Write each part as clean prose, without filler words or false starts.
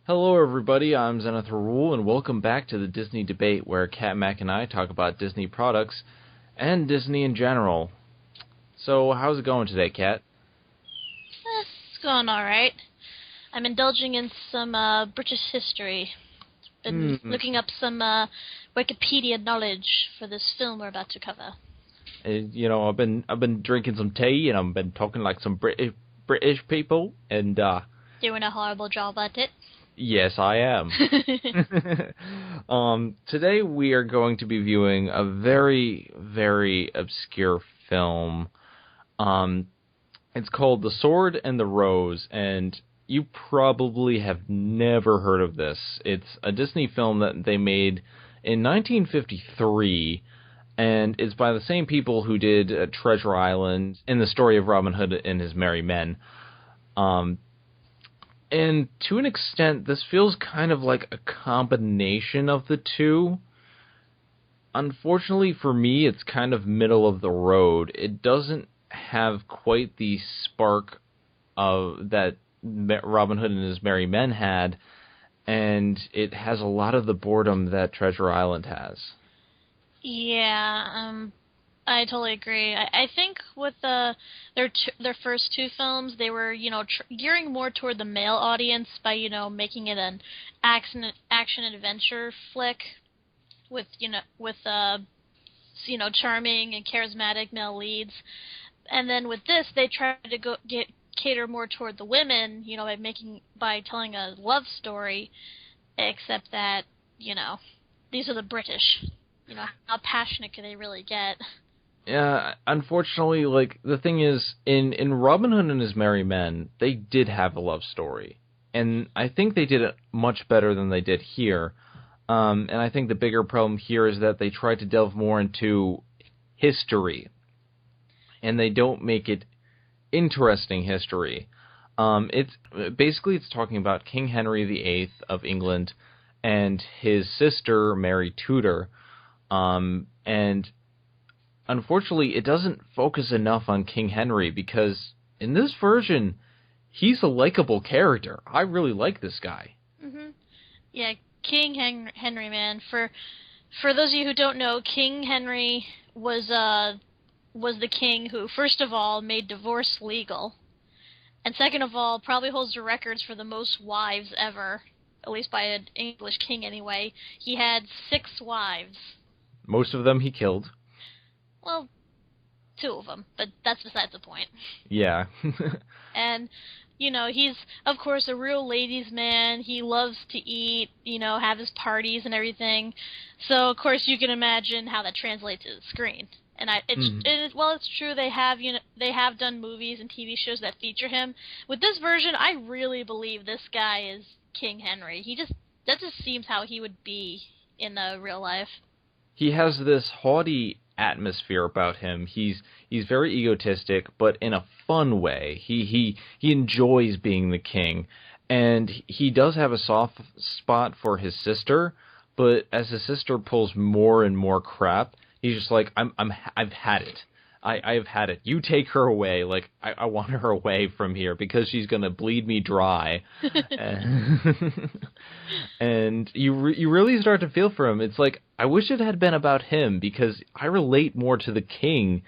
Hello, everybody. I'm Zenith and welcome back to the Disney Debate, where Kat Mac and I talk about Disney products and Disney in general. So, how's it going today, Kat? It's going alright. I'm indulging in some British history. Been looking up some Wikipedia knowledge for this film we're about to cover. I've been drinking some tea, and I've been talking like some British people, and Doing a horrible job at it. yes, I am. Today we are going to be viewing a very, very obscure film. It's called The Sword and the Rose, and you probably have never heard of this. It's a Disney film that they made in 1953, and it's by the same people who did Treasure Island and the story of Robin Hood and his merry men. And to an extent, this feels kind of like a combination of the two. Unfortunately for me, it's kind of middle of the road. It doesn't have quite the spark of that Robin Hood and his merry men had, and it has a lot of the boredom that Treasure Island has. Yeah, I totally agree. I think with their first two films, they were gearing more toward the male audience by making it an action adventure flick with charming and charismatic male leads, and then with this they tried to cater more toward the women, by telling a love story, except that these are the British. How passionate can they really get? Yeah, unfortunately, the thing is, in Robin Hood and his merry men, they did have a love story. And I think they did it much better than they did here. And I think the bigger problem here is that they tried to delve more into history. And they don't make it interesting history. It's talking about King Henry VIII of England and his sister, Mary Tudor. And unfortunately, it doesn't focus enough on King Henry, because in this version, he's a likable character. I really like this guy. Mm-hmm. Yeah, King Henry, man. For those of you who don't know, King Henry was the king who, first of all, made divorce legal, and second of all, probably holds the records for the most wives ever, at least by an English king anyway. He had 6 wives. Most of them he killed. Well, 2 of them, but that's besides the point. Yeah. And, he's, of course, a real ladies' man. He loves to eat, have his parties and everything. So, of course, you can imagine how that translates to the screen. And it's true they have done movies and TV shows that feature him. With this version, I really believe this guy is King Henry. That just seems how he would be in real life. He has this haughty atmosphere about him. He's very egotistic, but in a fun way. He enjoys being the king, and he does have a soft spot for his sister. But as his sister pulls more and more crap, he's just like, I've had it. I've had it. You take her away. Like, I want her away from here because she's gonna bleed me dry. And you really start to feel for him. It's like, I wish it had been about him, because I relate more to the king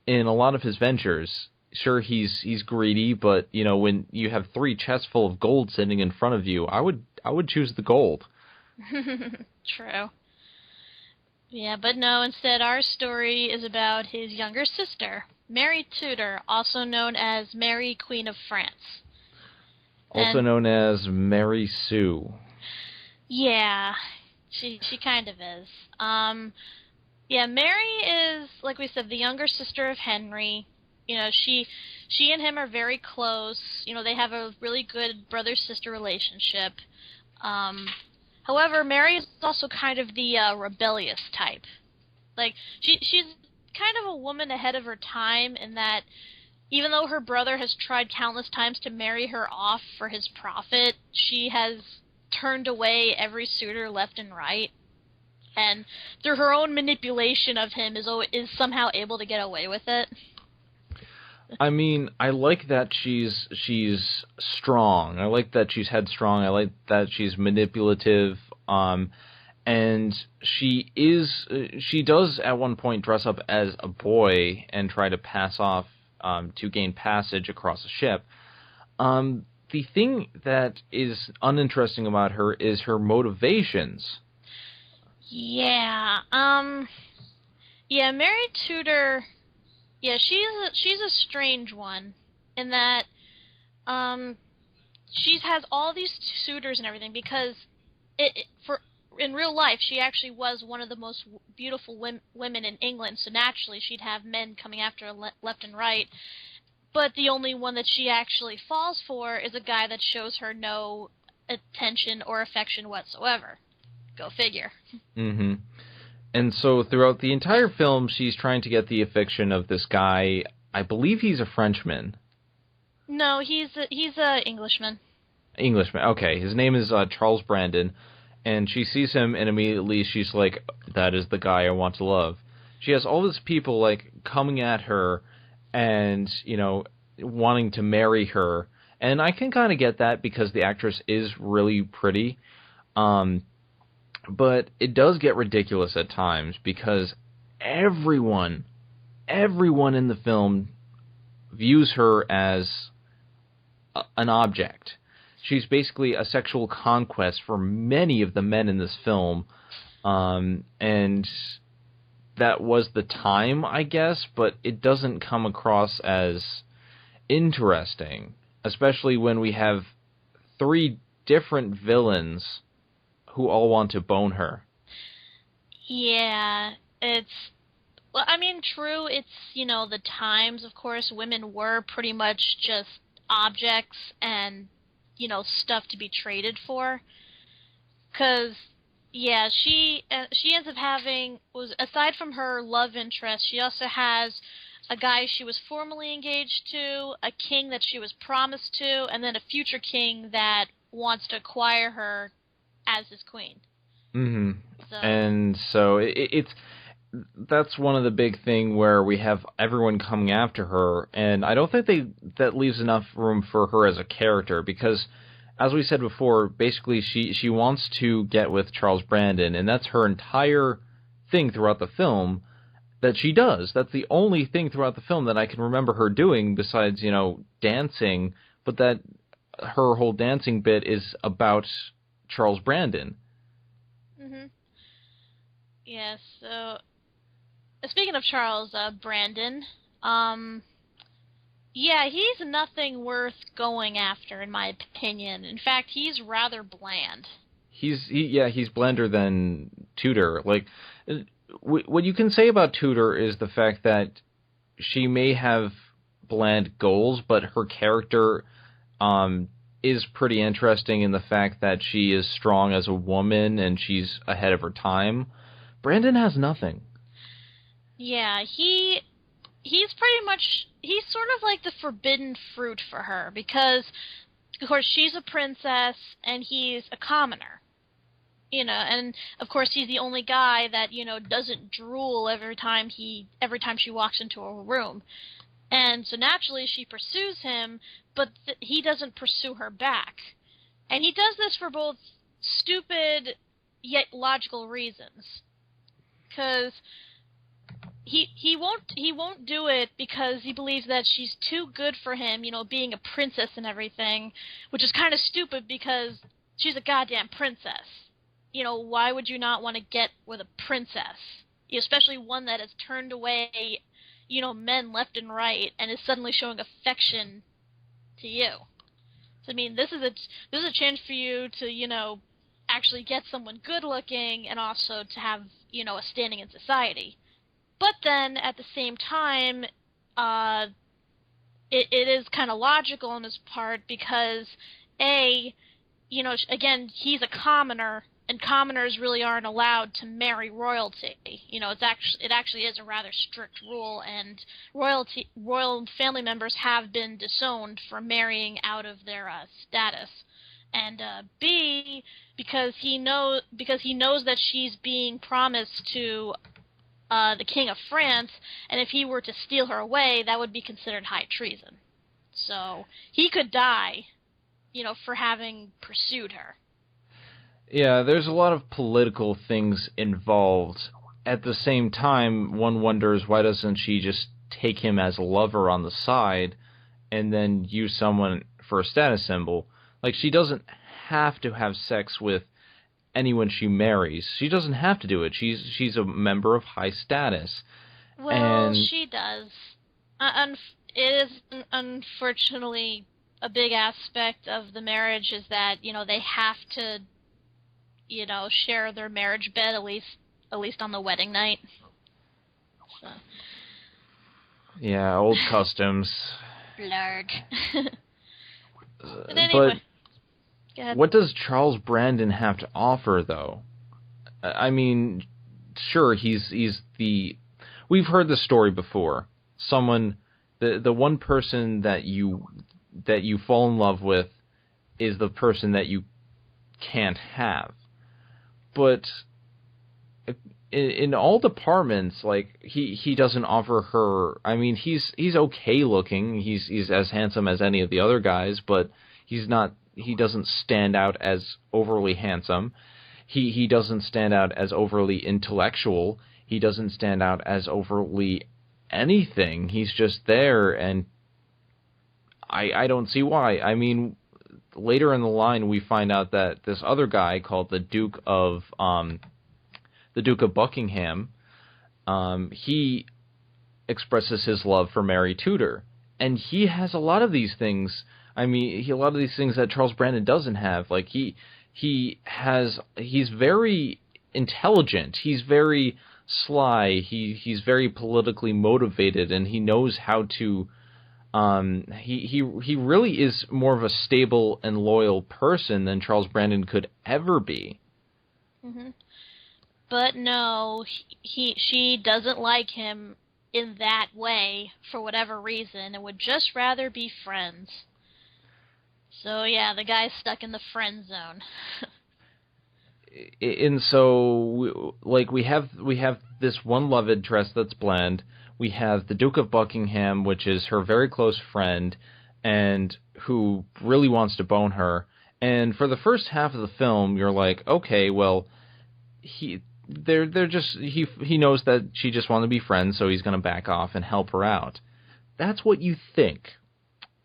in a lot of his ventures. Sure, he's greedy, but when you have 3 chests full of gold sitting in front of you, I would choose the gold. True. Yeah, but no, instead our story is about his younger sister, Mary Tudor, also known as Mary, Queen of France. Also known as Mary Sue. Yeah, she kind of is. Yeah, Mary is, like we said, the younger sister of Henry. She and him are very close. They have a really good brother-sister relationship. However, Mary is also kind of the rebellious type. Like, she's kind of a woman ahead of her time in that even though her brother has tried countless times to marry her off for his profit, she has turned away every suitor left and right. And through her own manipulation of him is somehow able to get away with it. I mean, I like that she's strong. I like that she's headstrong. I like that she's manipulative. And she does at one point dress up as a boy and try to pass off to gain passage across a ship. The thing that is uninteresting about her is her motivations. Yeah. Yeah, Mary Tudor. Yeah, she's a strange one in that she has all these suitors and everything because for in real life she actually was one of the most beautiful women in England, so naturally she'd have men coming after her left and right. But the only one that she actually falls for is a guy that shows her no attention or affection whatsoever. Go figure. Mm-hmm. And so throughout the entire film, she's trying to get the affection of this guy. I believe he's a Frenchman. No, he's a Englishman. Englishman. Okay, his name is Charles Brandon, and she sees him, and immediately she's like, "That is the guy I want to love." She has all these people like coming at her, and wanting to marry her, and I can kind of get that because the actress is really pretty. But it does get ridiculous at times because everyone in the film views her as an object. She's basically a sexual conquest for many of the men in this film, and that was the time, I guess, but it doesn't come across as interesting, especially when we have 3 different villains who all want to bone her. Yeah, well, I mean, true, it's, the times, of course, women were pretty much just objects and, stuff to be traded for. 'Cause, yeah, she ends up having, aside from her love interest, she also has a guy she was formally engaged to, a king that she was promised to, and then a future king that wants to acquire her as his queen. Mm-hmm. So. And so that's one of the big thing where we have everyone coming after her, and I don't think that leaves enough room for her as a character because, as we said before, basically she wants to get with Charles Brandon, and that's her entire thing throughout the film that she does. That's the only thing throughout the film that I can remember her doing besides, dancing, but that her whole dancing bit is about Charles Brandon. Mhm. Yeah, so speaking of Charles Brandon, yeah, he's nothing worth going after, in my opinion. In fact, he's rather bland. He's blander than Tudor. Like, what you can say about Tudor is the fact that she may have bland goals, but her character is pretty interesting in the fact that she is strong as a woman and she's ahead of her time. Brandon has nothing. Yeah, he's pretty much, he's sort of like the forbidden fruit for her because, of course, she's a princess and he's a commoner. And of course he's the only guy that, doesn't drool every time she walks into a room. And so naturally she pursues him, but he doesn't pursue her back. And he does this for both stupid yet logical reasons. Because he won't do it because he believes that she's too good for him, being a princess and everything, which is kind of stupid because she's a goddamn princess. Why would you not want to get with a princess? Especially one that has turned away, men left and right and is suddenly showing affection to you. So, I mean, this is a chance for you to, actually get someone good looking and also to have, a standing in society. But then, at the same time, it is kind of logical on his part because, again, he's a commoner, and commoners really aren't allowed to marry royalty. It actually is a rather strict rule, and royal family members have been disowned for marrying out of their status. And B, because he knows that she's being promised to the King of France, and if he were to steal her away, that would be considered high treason. So he could die, for having pursued her. Yeah, there's a lot of political things involved. At the same time, one wonders why doesn't she just take him as a lover on the side and then use someone for a status symbol? Like, she doesn't have to have sex with anyone she marries. She doesn't have to do it. She's a member of high status. Well, And she does. It is unfortunately a big aspect of the marriage is that they have to share their marriage bed at least on the wedding night. So. Yeah, old customs. Blurg. But anyway. Go ahead. What does Charles Brandon have to offer, though? I mean, sure, he's the... We've heard the story before. Someone, the one person that you fall in love with is the person that you can't have. But in all departments, like, he doesn't offer her... I mean, he's okay looking. He's as handsome as any of the other guys, but he's not... He doesn't stand out as overly handsome. He doesn't stand out as overly intellectual. He doesn't stand out as overly anything. He's just there, and I don't see why. I mean, later in the line, we find out that this other guy called the Duke of Buckingham, he expresses his love for Mary Tudor, and he has a lot of these things. I mean, a lot of these things that Charles Brandon doesn't have. Like, he's very intelligent. He's very sly. He's very politically motivated, and he knows how to. He really is more of a stable and loyal person than Charles Brandon could ever be. Mm-hmm. But no, she doesn't like him in that way for whatever reason, and would just rather be friends. So yeah, the guy's stuck in the friend zone. And so, like, we have this one love interest that's bland. We have the Duke of Buckingham, which is her very close friend, and who really wants to bone her. And for the first half of the film, you're like, okay, well, he knows that she just wants to be friends, so he's going to back off and help her out. That's what you think.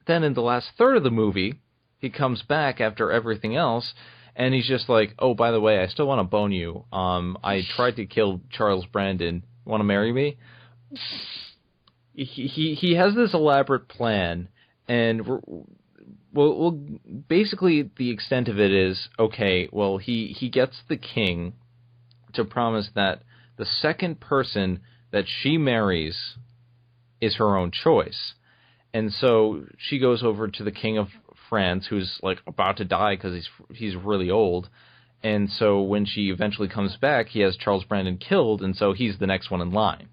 Then in the last third of the movie, he comes back after everything else, and he's just like, oh, by the way, I still want to bone you. I tried to kill Charles Brandon. Want to marry me? He has this elaborate plan, and well, basically the extent of it is, okay, well, he gets the king to promise that the second person that she marries is her own choice. And so she goes over to the King of France, who's like about to die because he's really old. And so when she eventually comes back, he has Charles Brandon killed, and so he's the next one in line.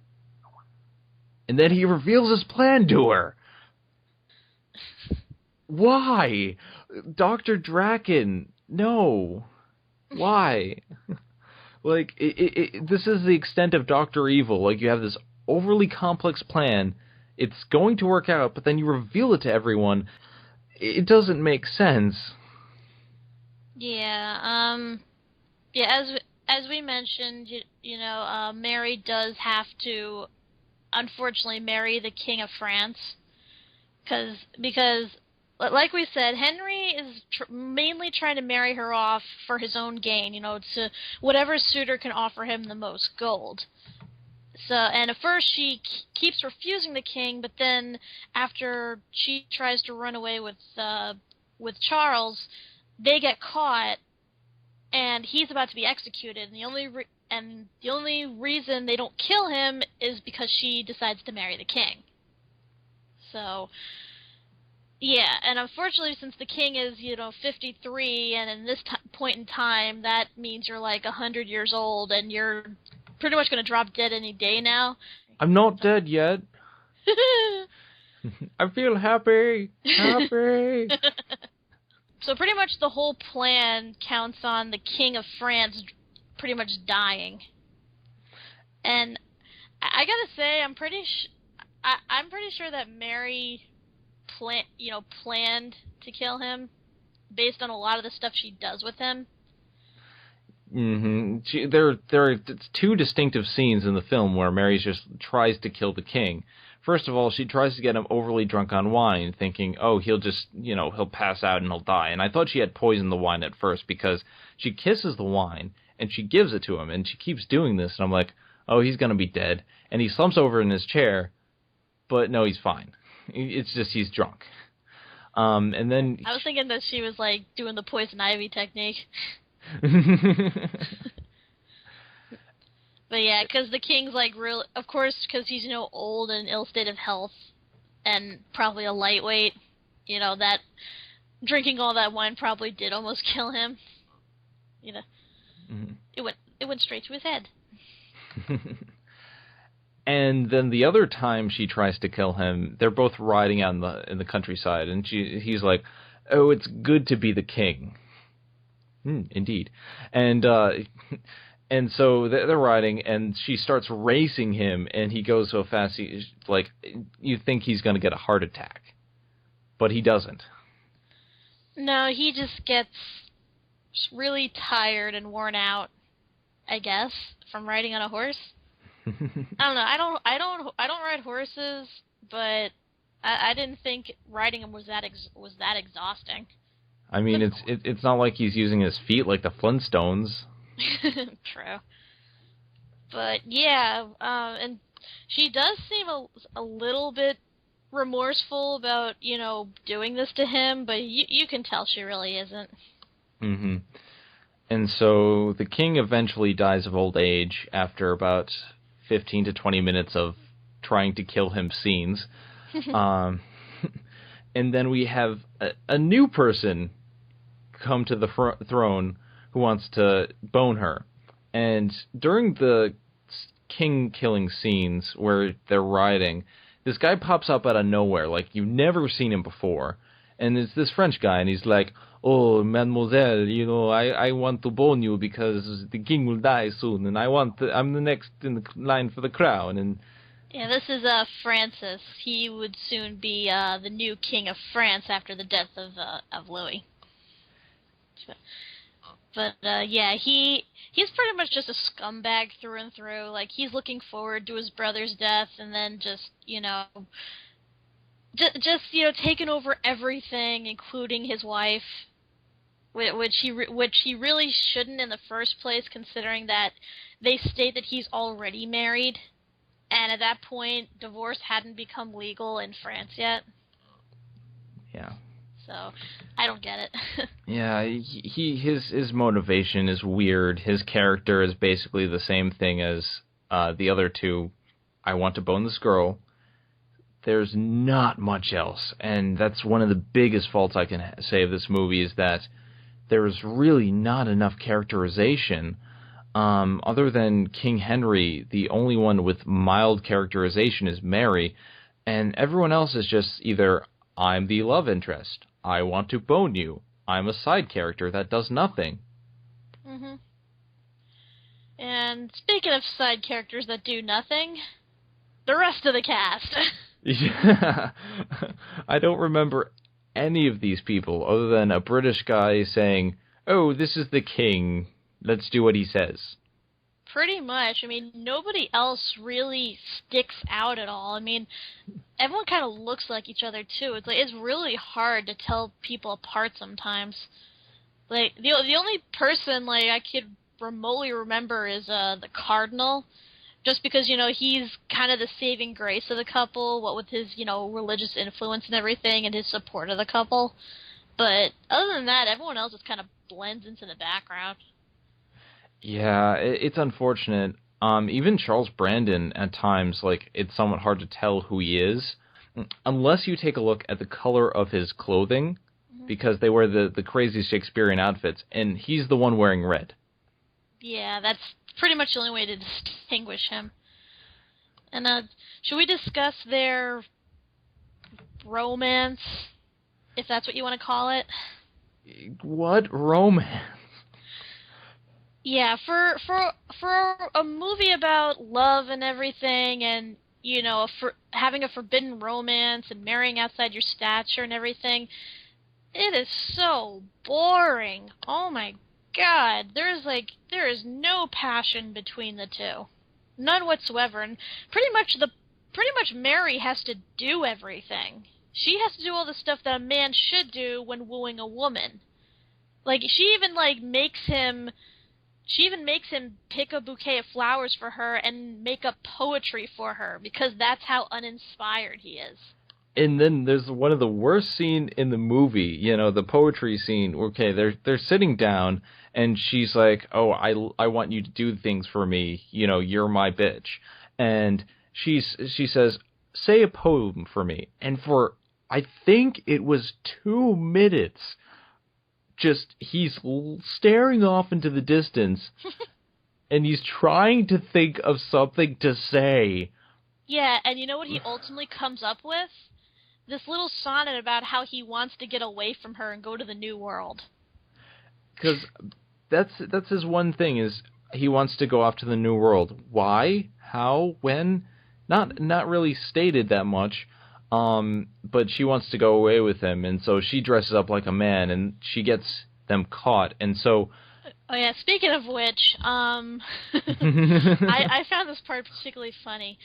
And then he reveals his plan to her. Why? Dr. Draken, no. Why? Like, this is the extent of Dr. Evil. Like, you have this overly complex plan. It's going to work out, but then you reveal it to everyone. It doesn't make sense. Yeah, yeah, as we mentioned, Mary does have to, unfortunately, marry the King of France. Because, like we said, Henry is mainly trying to marry her off for his own gain, to whatever suitor can offer him the most gold. So, and at first she keeps refusing the king, but then after she tries to run away with Charles, they get caught, and he's about to be executed. And the only reason they don't kill him is because she decides to marry the king. So, yeah, and unfortunately, since the king is 53, and in this point in time, that means you're like 100 years old, and you're pretty much going to drop dead any day now. I'm not dead yet. I feel happy. Happy. So pretty much the whole plan counts on the King of France pretty much dying. And I gotta say, I'm pretty sure that Mary planned to kill him based on a lot of the stuff she does with him. There are two distinctive scenes in the film where Mary just tries to kill the king. First of all, she tries to get him overly drunk on wine, thinking, oh, he'll just, he'll pass out and he'll die. And I thought she had poisoned the wine at first because she kisses the wine and she gives it to him, and she keeps doing this, and I'm like, oh, he's going to be dead. And he slumps over in his chair, but no, he's fine. It's just he's drunk. And then... I was thinking that she was, like, doing the poison ivy technique. But yeah, because the king's like of course, because he's old and ill state of health, and probably a lightweight. That drinking all that wine probably did almost kill him. Mm-hmm. It went straight to his head. And then the other time she tries to kill him, they're both riding out in the countryside, and he's like, "Oh, it's good to be the king." Indeed. And so they're riding, and she starts racing him, and he goes so fast, you think he's going to get a heart attack. But he doesn't. No, he just gets really tired and worn out, I guess, from riding on a horse. I don't know. I don't ride horses, but I didn't think riding them was that exhausting. I mean, it's not like he's using his feet like the Flintstones. True. But yeah, and she does seem a little bit remorseful about, doing this to him, but you can tell she really isn't. Mm-hmm. And so the king eventually dies of old age after about 15 to 20 minutes of trying to kill him scenes. And then we have a new person come to the throne who wants to bone her. And during the king-killing scenes where they're riding, this guy pops up out of nowhere, like you've never seen him before. And it's this French guy, and he's like, "Oh, mademoiselle, I want to bone you because the king will die soon, and I'm the next in the line for the crown." And yeah, this is Francis. He would soon be the new king of France after the death of Louis. But yeah, he's pretty much just a scumbag through and through. Like, he's looking forward to his brother's death, and then just taking over everything, including his wife, which he really shouldn't in the first place, considering that they state that he's already married, and at that point, divorce hadn't become legal in France yet. Yeah. So, I don't get it. Yeah, his motivation is weird. His character is basically the same thing as the other two. I want to bone this girl. There's not much else, and that's one of the biggest faults I can say of this movie, is that there's really not enough characterization. Other than King Henry, the only one with mild characterization is Mary, and everyone else is just either, I'm the love interest, I want to bone you, I'm a side character that does nothing. Mm-hmm. And speaking of side characters that do nothing, the rest of the cast. Yeah. I don't remember any of these people other than a British guy saying, "Oh, this is the king, let's do what he says." Pretty much. I mean, nobody else really sticks out at all. I mean, everyone kind of looks like each other, too. It's really hard to tell people apart sometimes. Like, the only person, I could remotely remember is the Cardinal, just because, he's kind of the saving grace of the couple, what with his, religious influence and everything, and his support of the couple. But other than that, everyone else just kind of blends into the background. Yeah, it's unfortunate. Even Charles Brandon, at times, it's somewhat hard to tell who he is, unless you take a look at the color of his clothing, because they wear the crazy Shakespearean outfits, and he's the one wearing red. Yeah, that's pretty much the only way to distinguish him. And should we discuss their romance, if that's what you want to call it? What romance? Yeah, for a movie about love and everything, and for having a forbidden romance and marrying outside your stature and everything, it is so boring. Oh my God, there is no passion between the two, none whatsoever, and pretty much Mary has to do everything. She has to do all the stuff that a man should do when wooing a woman. Like she even makes him pick a bouquet of flowers for her and make up poetry for her because that's how uninspired he is. And then there's one of the worst scene in the movie, the poetry scene. Okay, they're sitting down, and she's like, "Oh, I want you to do things for me. You're my bitch." And she says, "Say a poem for me." And for I think it was 2 minutes, just he's staring off into the distance, and he's trying to think of something to say. Yeah, and you know what he ultimately comes up with? This little sonnet about how he wants to get away from her and go to the New World. Because that's his one thing, is he wants to go off to the New World. Why? How? When? Not really stated that much. But she wants to go away with him, and so she dresses up like a man, and she gets them caught, and so... Oh yeah, speaking of which, I found this part particularly funny.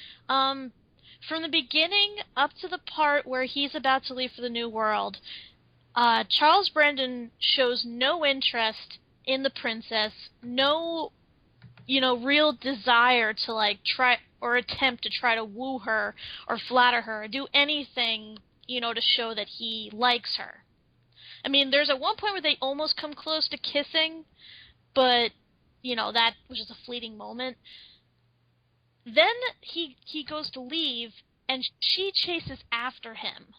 From the beginning up to the part where he's about to leave for the New World, Charles Brandon shows no interest in the princess, no, real desire to, try or attempt to try to woo her or flatter her or do anything, to show that he likes her. I mean, there's at one point where they almost come close to kissing, but, that was just a fleeting moment. Then he goes to leave, and she chases after him.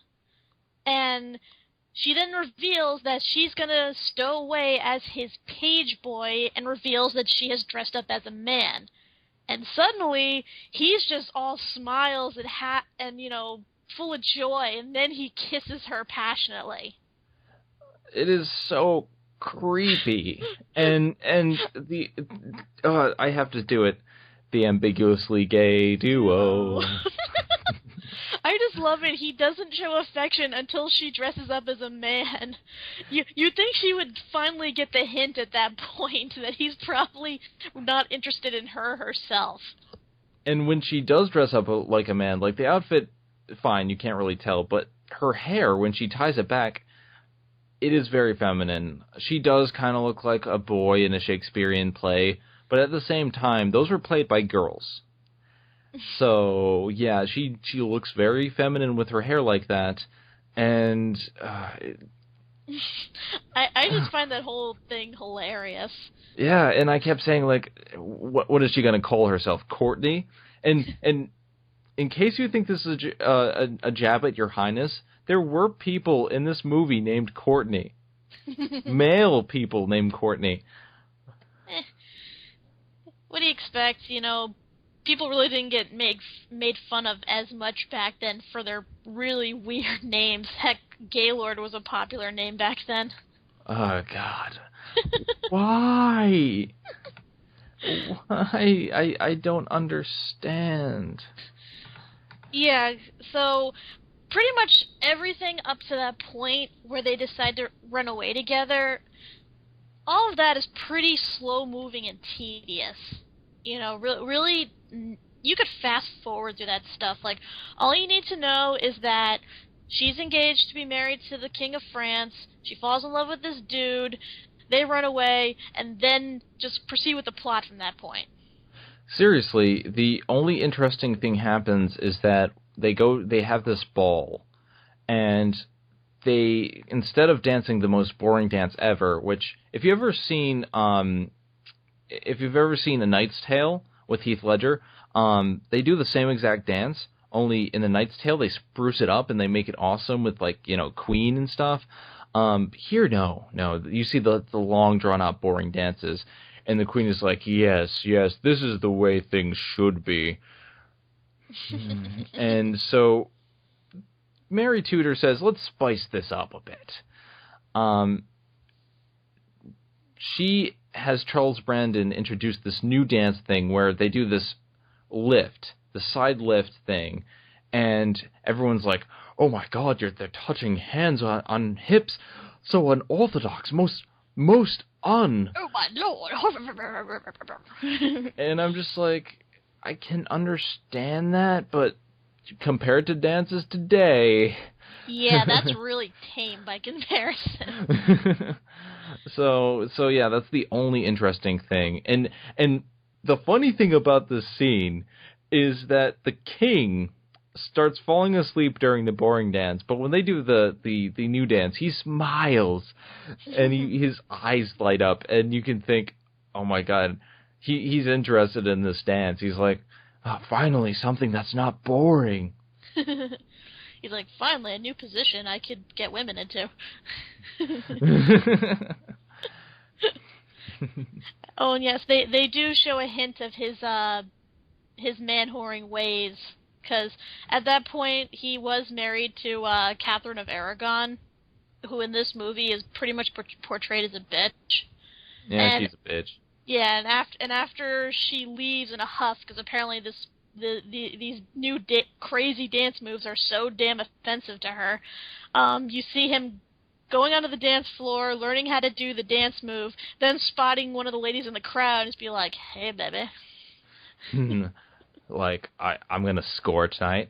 And she then reveals that she's gonna stow away as his page boy, and reveals that she has dressed up as a man. And suddenly, he's just all smiles and full of joy, and then he kisses her passionately. It is so creepy. and I have to do it. The ambiguously gay duo. I just love it. He doesn't show affection until she dresses up as a man. You'd think she would finally get the hint at that point that he's probably not interested in her herself. And when she does dress up like a man, the outfit, fine, you can't really tell, but her hair, when she ties it back, it is very feminine. She does kind of look like a boy in a Shakespearean play, but at the same time, those were played by girls. So, yeah, she looks very feminine with her hair like that, and... I just find that whole thing hilarious. Yeah, and I kept saying, what is she going to call herself? Courtney? And in case you think this is a jab at your highness, there were people in this movie named Courtney. Male people named Courtney. What do you expect? People really didn't get made fun of as much back then for their really weird names. Heck, Gaylord was a popular name back then. Oh, God. Why? Why? I don't understand. Yeah, so pretty much everything up to that point where they decide to run away together, all of that is pretty slow-moving and tedious. Really, you could fast forward through that stuff. All you need to know is that she's engaged to be married to the King of France, she falls in love with this dude, they run away, and then just proceed with the plot from that point. Seriously, the only interesting thing happens is that they have this ball, and they, instead of dancing the most boring dance ever, which, if you've ever seen A Knight's Tale with Heath Ledger, they do the same exact dance, only in The Knight's Tale they spruce it up and they make it awesome with Queen and stuff. Here, no, you see the long drawn out boring dances, and the Queen is like, yes, this is the way things should be. And so Mary Tudor says, let's spice this up a bit. She has Charles Brandon introduced this new dance thing where they do this lift, the side lift thing, and everyone's like, "Oh my God, they're touching hands on hips, so unorthodox, most un." Oh my lord! And I'm just like, I can understand that, but compared to dances today. Yeah, that's really tame by comparison. So yeah, that's the only interesting thing. And the funny thing about this scene is that the king starts falling asleep during the boring dance, but when they do the new dance, he smiles and his eyes light up, and you can think, oh my God, he's interested in this dance. He's like, oh, finally something that's not boring. He's like, finally, a new position I could get women into. Oh, and yes, they do show a hint of his man-whoring ways, because at that point he was married to Catherine of Aragon, who in this movie is pretty much portrayed as a bitch. Yeah, she's a bitch. Yeah, and after she leaves in a huff, because apparently these new crazy dance moves are so damn offensive to her. You see him going onto the dance floor, learning how to do the dance move, then spotting one of the ladies in the crowd and just be like, "Hey, baby." Like, I'm gonna score tonight.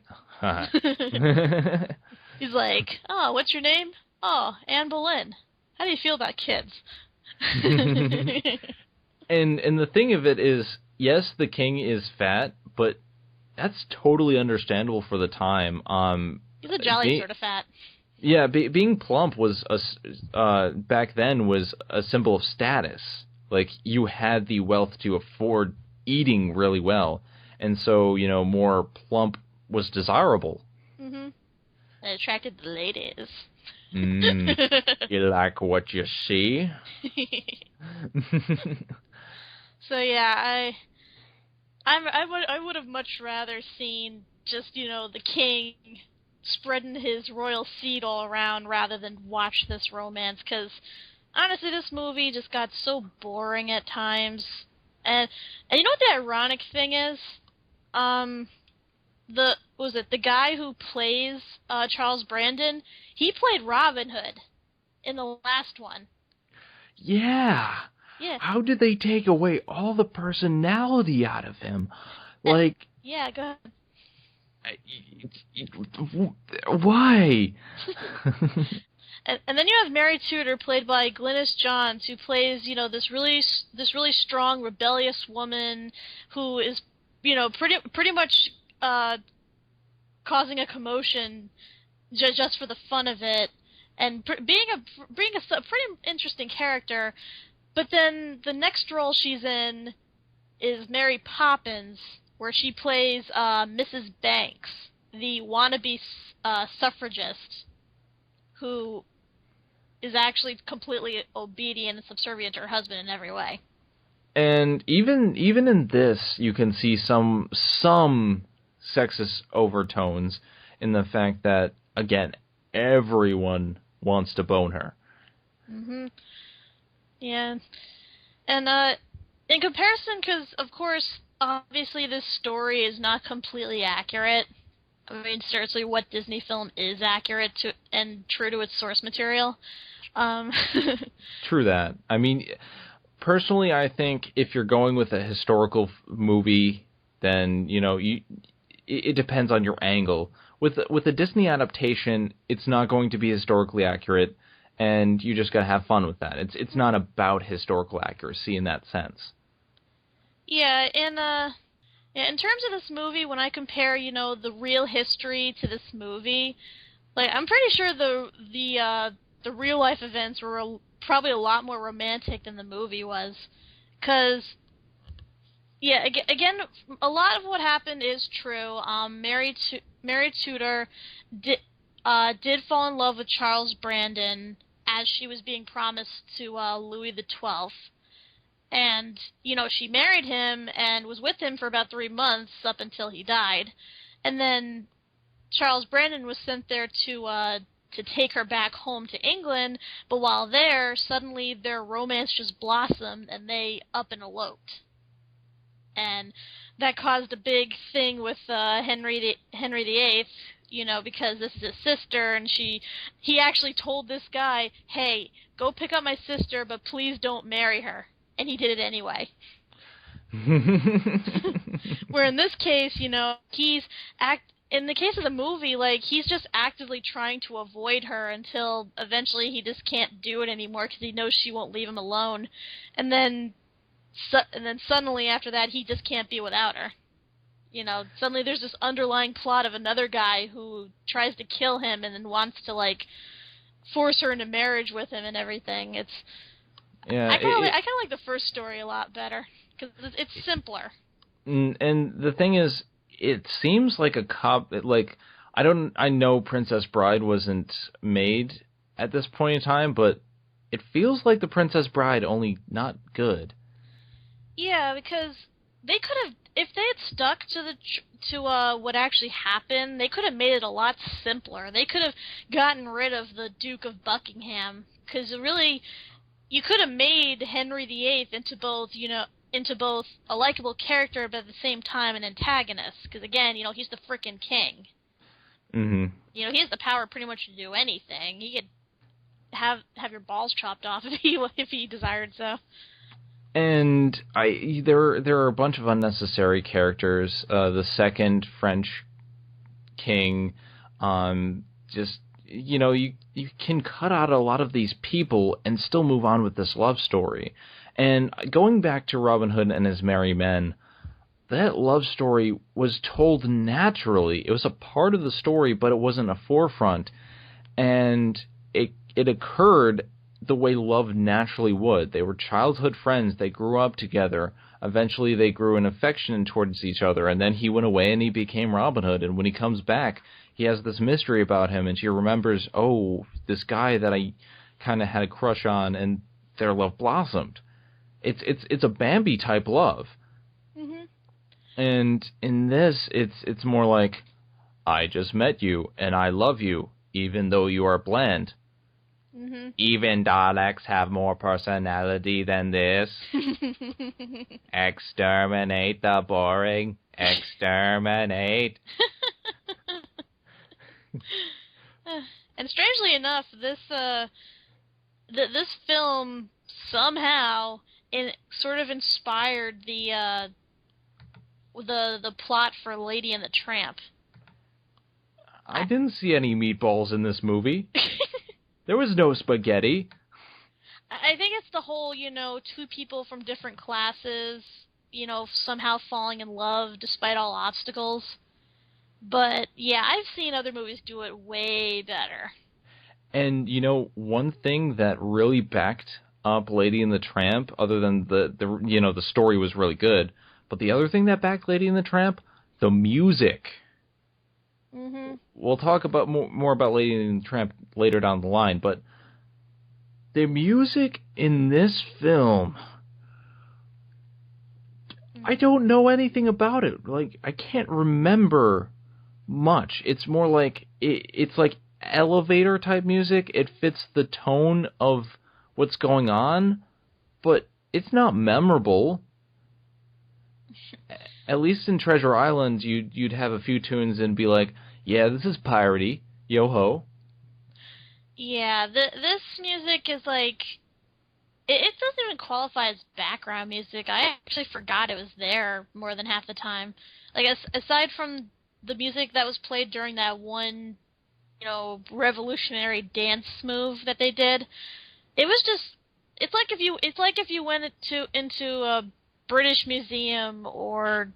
He's like, "Oh, what's your name? Oh, Anne Boleyn. How do you feel about kids?" And the thing of it is, yes, the king is fat, but that's totally understandable for the time. He's a jolly sort of fat. Yeah, being plump was back then was a symbol of status. Like, you had the wealth to afford eating really well, and so more plump was desirable. Mm-hmm. It attracted the ladies. You like what you see? So yeah, I would have much rather seen just the king spreading his royal seed all around rather than watch this romance, because honestly this movie just got so boring at times. And you know what the ironic thing is? The guy who plays Charles Brandon, he played Robin Hood in the last one. Yeah. Yeah. How did they take away all the personality out of him? Like, yeah, go ahead. Why? And then you have Mary Tudor, played by Glynis Johns, who plays this really strong, rebellious woman who is pretty much causing a commotion just for the fun of it, and being a pretty interesting character. But then the next role she's in is Mary Poppins, where she plays Mrs. Banks, the wannabe suffragist, who is actually completely obedient and subservient to her husband in every way. And even in this, you can see some sexist overtones in the fact that, again, everyone wants to bone her. Mm-hmm. Yeah. And in comparison, because, of course, obviously this story is not completely accurate. I mean, seriously, what Disney film is accurate to and true to its source material? True that. I mean, personally, I think if you're going with a historical movie, then, it depends on your angle. With a Disney adaptation, it's not going to be historically accurate, and you just gotta have fun with that. It's not about historical accuracy in that sense. Yeah, and in terms of this movie, when I compare, the real history to this movie, like, I'm pretty sure the real life events were probably a lot more romantic than the movie was, because yeah, again, a lot of what happened is true. Mary Tudor did fall in love with Charles Brandon as she was being promised to Louis XII. And, she married him and was with him for about 3 months up until he died. And then Charles Brandon was sent there to to take her back home to England, but while there, suddenly their romance just blossomed and they up and eloped. And that caused a big thing with Henry VIII, because this is his sister, and he actually told this guy, hey, go pick up my sister, but please don't marry her. And he did it anyway. Where in this case, in the case of the movie, he's just actively trying to avoid her until eventually he just can't do it anymore because he knows she won't leave him alone. And then suddenly after that, he just can't be without her. Suddenly there's this underlying plot of another guy who tries to kill him and then wants to, force her into marriage with him and everything. I kind of like the first story a lot better because it's simpler. And the thing is, it seems like I know Princess Bride wasn't made at this point in time, but it feels like The Princess Bride, only not good. Yeah, because they could have, if they had stuck to what actually happened, they could have made it a lot simpler. They could have gotten rid of the Duke of Buckingham, because really, you could have made Henry VIII into both a likable character, but at the same time an antagonist. Because again, he's the frickin' king. Mm-hmm. He has the power pretty much to do anything. He could have your balls chopped off if he desired so. And there are a bunch of unnecessary characters. The second French king, you can cut out a lot of these people and still move on with this love story. And going back to Robin Hood and his merry men, that love story was told naturally. It was a part of the story, but it wasn't a forefront. And it occurred the way love naturally would. They were childhood friends. They grew up together. Eventually, they grew an affection towards each other, and then he went away and he became Robin Hood. And when he comes back, he has this mystery about him, and she remembers, oh, this guy that I kind of had a crush on, and their love blossomed. It's a Bambi type love. Mm-hmm. And in this, it's more like, I just met you, and I love you, even though you are bland. Mm-hmm. Even Daleks have more personality than this. Exterminate the boring. Exterminate. And strangely enough, this film somehow sort of inspired the plot for Lady and the Tramp. I didn't see any meatballs in this movie. There was no spaghetti. I think it's the whole, two people from different classes, somehow falling in love despite all obstacles. But, yeah, I've seen other movies do it way better. And, one thing that really backed up Lady and the Tramp, other than the story was really good, but the other thing that backed Lady and the Tramp, the music. Mm-hmm. We'll talk about more about Lady and the Tramp later down the line, but the music in this film, I don't know anything about it. I can't remember much. It's more like it's like elevator type music. It fits the tone of what's going on, but it's not memorable. At least in Treasure Island, you'd have a few tunes and be like, yeah, this is piratey, yo-ho. Yeah, this music is it doesn't even qualify as background music. I actually forgot it was there more than half the time. Aside from the music that was played during that one, revolutionary dance move that they did, it was just, it's like if you went into a British museum or,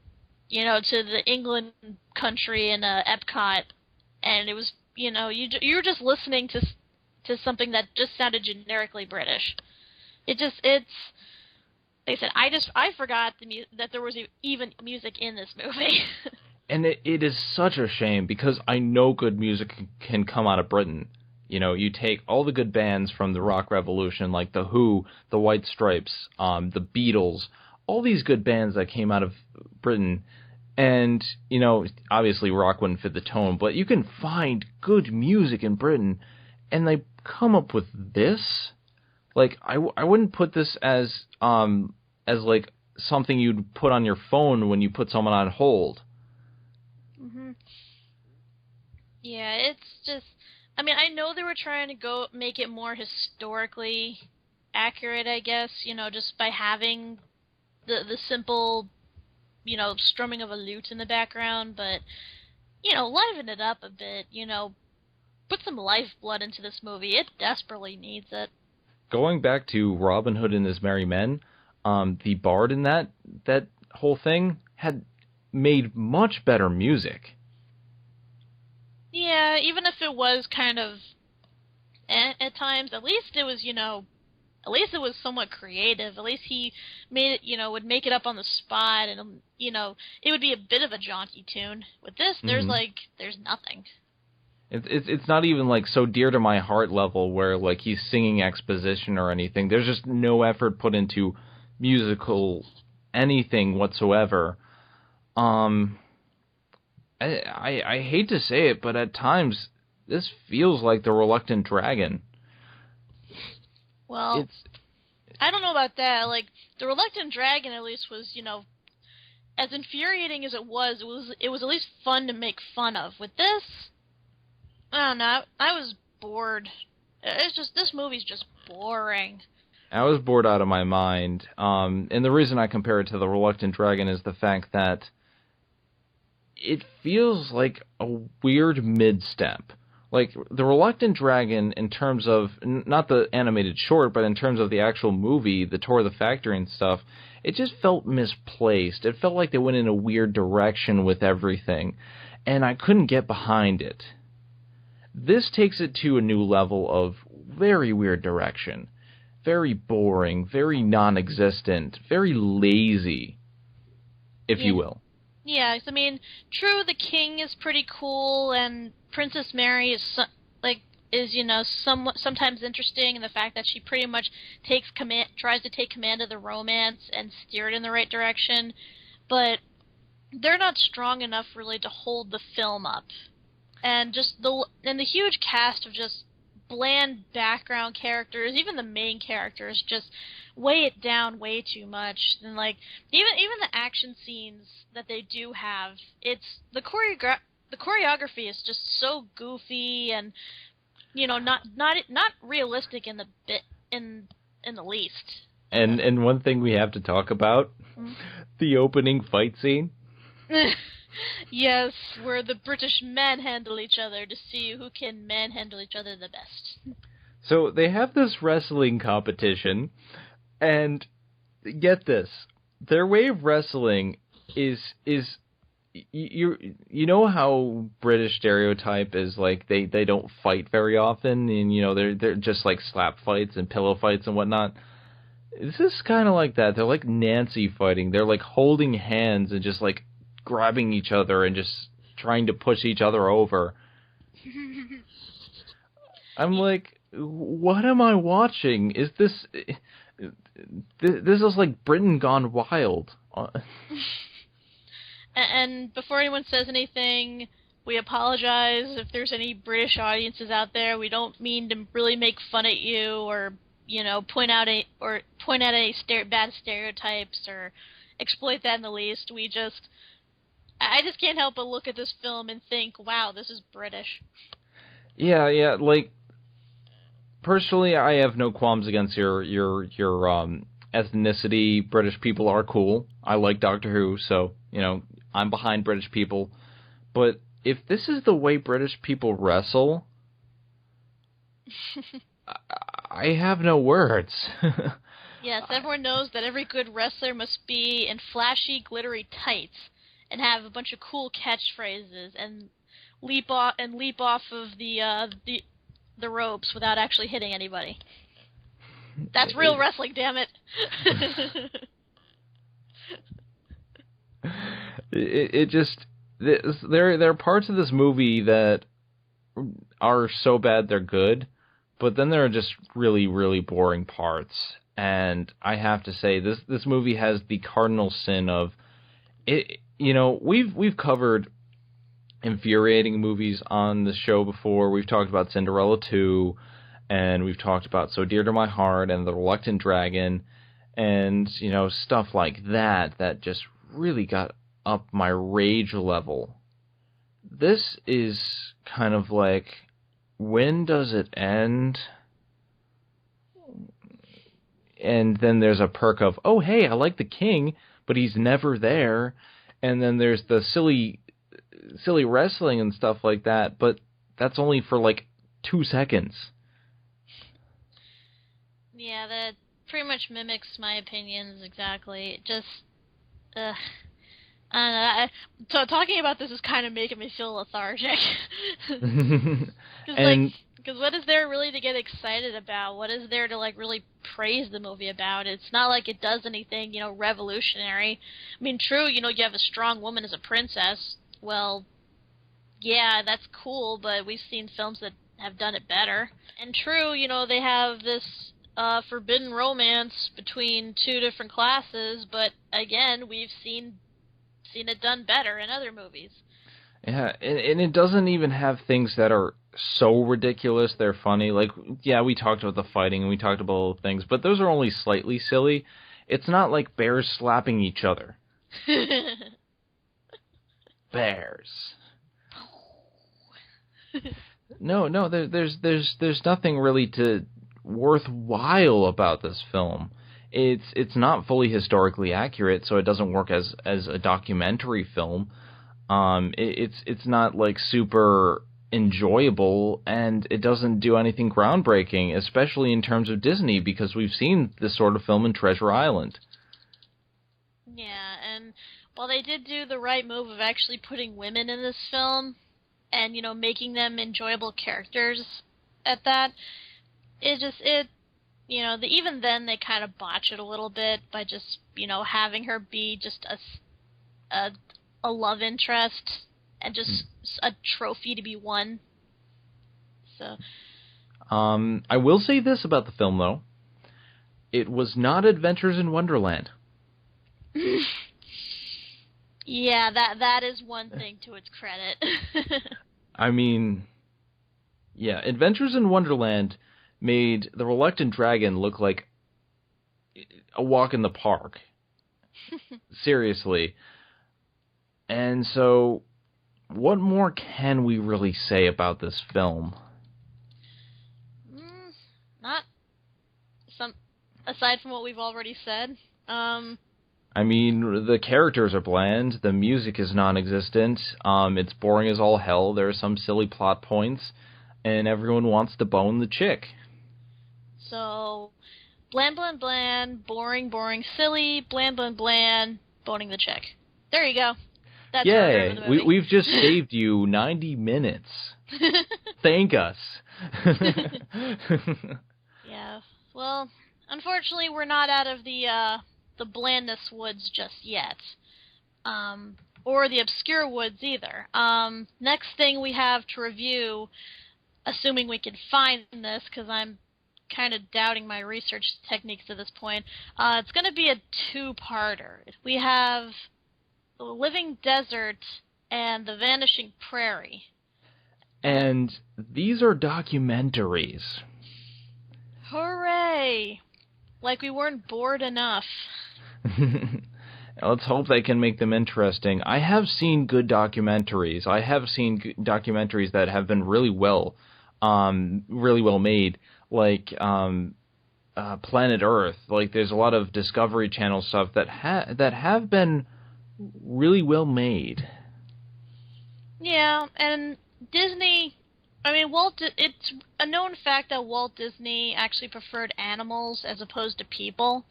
to the England country in Epcot, and it was, you were just listening to something that just sounded generically British. It's like I said, I forgot that there was even music in this movie. And it is such a shame, because I know good music can come out of Britain. You take all the good bands from the rock revolution, like The Who, the White Stripes, the Beatles, all these good bands that came out of Britain. And, obviously rock wouldn't fit the tone, but you can find good music in Britain. and they come up with this. Like, I wouldn't put this as like something you'd put on your phone when you put someone on hold. Hmm. Yeah, it's just. I mean, I know they were trying to go make it more historically accurate, I guess. Just by having the simple, strumming of a lute in the background, but liven it up a bit. Put some lifeblood into this movie. It desperately needs it. Going back to Robin Hood and His Merry Men, the bard in that whole thing had made much better music. Yeah, even if it was kind of at times, at least it was, at least it was somewhat creative. At least he made it, would make it up on the spot, and it would be a bit of a jaunty tune. With this, there's nothing. It's not even like so dear to my heart level where like he's singing exposition or anything. There's just no effort put into musical anything whatsoever. I hate to say it, but at times this feels like The Reluctant Dragon. Well, I don't know about that. Like, The Reluctant Dragon at least was, as infuriating as it was at least fun to make fun of. With this, I don't know, I was bored. It's just, this movie's just boring. I was bored out of my mind. And the reason I compare it to The Reluctant Dragon is the fact that it feels like a weird mid-step. Like, The Reluctant Dragon, in terms of, not the animated short, but in terms of the actual movie, the tour of the factory and stuff, it just felt misplaced. It felt like they went in a weird direction with everything, and I couldn't get behind it. This takes it to a new level of very weird direction. Very boring, very non-existent, very lazy, if you will. Yeah, I mean, true, the king is pretty cool, and Princess Mary is sometimes interesting in the fact that she pretty much tries to take command of the romance and steer it in the right direction, but they're not strong enough really to hold the film up. And just the huge cast of just bland background characters, even the main characters, just weigh it down way too much. And like even the action scenes that they do have, it's the choreography is just so goofy and not realistic in the least. And one thing we have to talk about, the opening fight scene. Yes, where the British manhandle each other to see who can manhandle each other the best. So they have this wrestling competition, and get this, their way of wrestling is you know how British stereotype is like they don't fight very often, and they're just like slap fights and pillow fights and whatnot. This is kind of like that. They're like Nancy fighting. They're like holding hands and just like grabbing each other and just trying to push each other over. I'm like, what am I watching? Is this is like Britain gone wild. And before anyone says anything, we apologize if there's any British audiences out there. We don't mean to really make fun at you or point out any bad stereotypes or exploit that in the least. I just can't help but look at this film and think, wow, this is British. Yeah, like, personally, I have no qualms against your ethnicity. British people are cool. I like Doctor Who, so, I'm behind British people. But if this is the way British people wrestle, I have no words. Yes, everyone knows that every good wrestler must be in flashy, glittery tights and have a bunch of cool catchphrases and leap off of the ropes without actually hitting anybody. That's real wrestling, damn it. There are parts of this movie that are so bad they're good, but then there are just really, really boring parts. And I have to say, this movie has the cardinal sin of it. We've covered infuriating movies on the show before. We've talked about Cinderella 2, and we've talked about So Dear to My Heart and The Reluctant Dragon, and, you know, stuff like that just really got up my rage level. This is kind of like, when does it end? And then there's a perk of, oh, hey, I like the king, but he's never there. And then there's the silly wrestling and stuff like that, but that's only for like 2 seconds. Yeah, that pretty much mimics my opinions exactly. It just, I don't know, talking about this is kind of making me feel lethargic. Because what is there really to get excited about? What is there to, like, really praise the movie about? It's not like it does anything, you know, revolutionary. I mean, true, you know, you have a strong woman as a princess. Well, yeah, that's cool, but we've seen films that have done it better. And true, you know, they have this forbidden romance between two different classes, but again, we've seen it done better in other movies. Yeah, and it doesn't even have things that are so ridiculous they're funny. Like, yeah, we talked about the fighting and we talked about all the things, but those are only slightly silly. It's not like bears slapping each other. Bears. No, there's nothing really worthwhile about this film. It's not fully historically accurate, so it doesn't work as a documentary film. It's not like super enjoyable, and it doesn't do anything groundbreaking, especially in terms of Disney, because we've seen this sort of film in Treasure Island. Yeah, and while they did do the right move of actually putting women in this film, and, you know, making them enjoyable characters at that, you know, even then they kind of botch it a little bit by just, you know, having her be just a love interest and just a trophy to be won. So, I will say this about the film, though. It was not Adventures in Wonderland. Yeah, that is one thing to its credit. I mean, yeah, Adventures in Wonderland made The Reluctant Dragon look like a walk in the park. Seriously. And so, what more can we really say about this film? Not aside from what we've already said. I mean, the characters are bland, the music is non-existent, it's boring as all hell, there are some silly plot points, and everyone wants to bone the chick. So, bland, bland, bland, boring, boring, silly, bland, bland, bland, boning the chick. There you go. That's Yay! We've just saved you 90 minutes. Thank us. Yeah. Well, unfortunately, we're not out of the blandness woods just yet. Or the obscure woods either. Next thing we have to review, assuming we can find this, because I'm kind of doubting my research techniques at this point, it's going to be a two-parter. We have The Living Desert and The Vanishing Prairie. And these are documentaries. Hooray! Like we weren't bored enough. Let's hope they can make them interesting. I have seen good documentaries. I have seen documentaries that have been really well made, like Planet Earth. Like, there's a lot of Discovery Channel stuff that have been really well made. Yeah, and Disney, I mean, it's a known fact that Walt Disney actually preferred animals as opposed to people,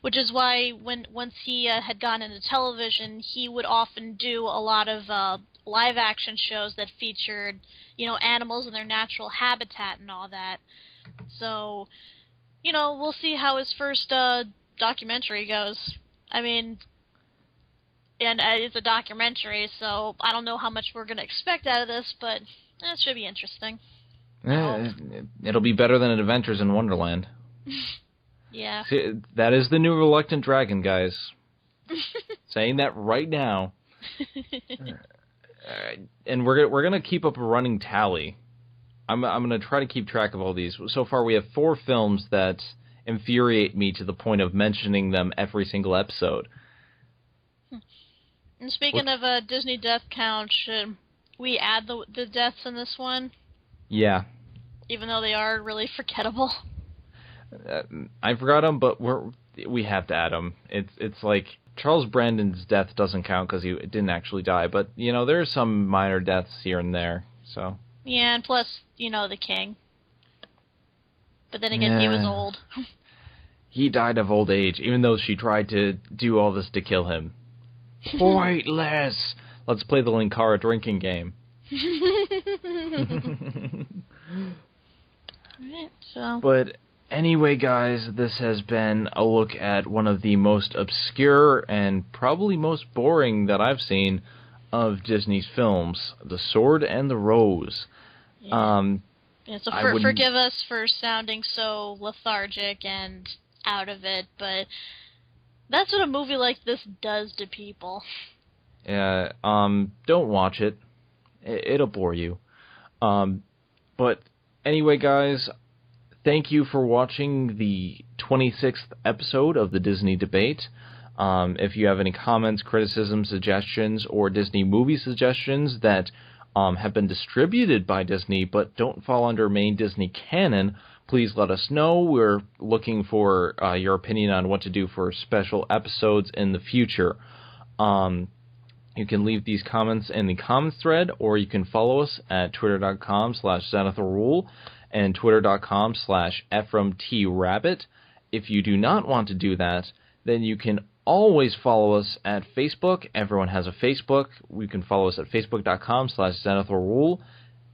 which is why once he had gone into television, he would often do a lot of live-action shows that featured, you know, animals in their natural habitat and all that. So, you know, we'll see how his first documentary goes. I mean, and it's a documentary, so I don't know how much we're going to expect out of this, but it should be interesting. It'll be better than Adventures in Wonderland. Yeah. See, that is the new Reluctant Dragon, guys. Saying that right now. And we're gonna keep up a running tally. I'm gonna try to keep track of all these. So far, we have 4 films that infuriate me to the point of mentioning them every single episode. And speaking of a Disney death count, should we add the deaths in this one? Yeah. Even though they are really forgettable. I forgot them, but we have to add them. It's like Charles Brandon's death doesn't count because he didn't actually die, but there's some minor deaths here and there. So yeah, and plus the king. But then again, he was old. He died of old age, even though she tried to do all this to kill him. Pointless. Let's play the Linkara drinking game. Right, so. But anyway, guys, this has been a look at one of the most obscure and probably most boring that I've seen of Disney's films, The Sword and the Rose. Yeah. So forgive us for sounding so lethargic and out of it, but that's what a movie like this does to people. Yeah, don't watch it. It'll bore you. But anyway, guys, thank you for watching the 26th episode of the Disney Debate. If you have any comments, criticisms, suggestions, or Disney movie suggestions that have been distributed by Disney but don't fall under main Disney canon, please let us know. We're looking for your opinion on what to do for special episodes in the future. You can leave these comments in the comments thread, or you can follow us at twitter.com/ZenithRule and twitter.com/EphraimTRabbit. If you do not want to do that, then you can always follow us at Facebook. Everyone has a Facebook. You can follow us at facebook.com/ZenithRule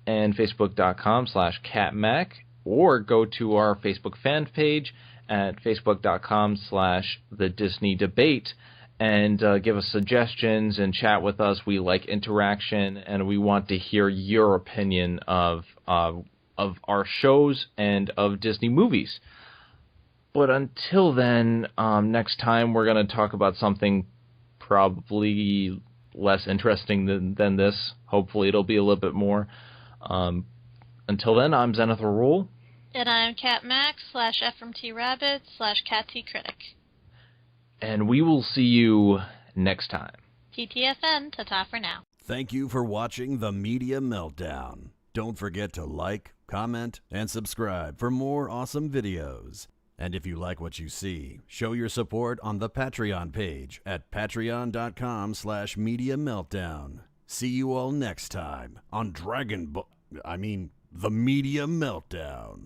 and facebook.com/CatMac, or go to our Facebook fan page at facebook.com/TheDisneyDebate and give us suggestions and chat with us. We like interaction, and we want to hear your opinion of our shows and of Disney movies. But until then, next time we're going to talk about something probably less interesting than this. Hopefully it'll be a little bit more. Until then, I'm Zenith Rule. And I'm Kat Mac /FromTRabbit/CatTCritic. And we will see you next time. TTFN, ta-ta for now. Thank you for watching The Media Meltdown. Don't forget to like, comment, and subscribe for more awesome videos. And if you like what you see, show your support on the Patreon page at patreon.com/Media Meltdown. See you all next time on The Media Meltdown.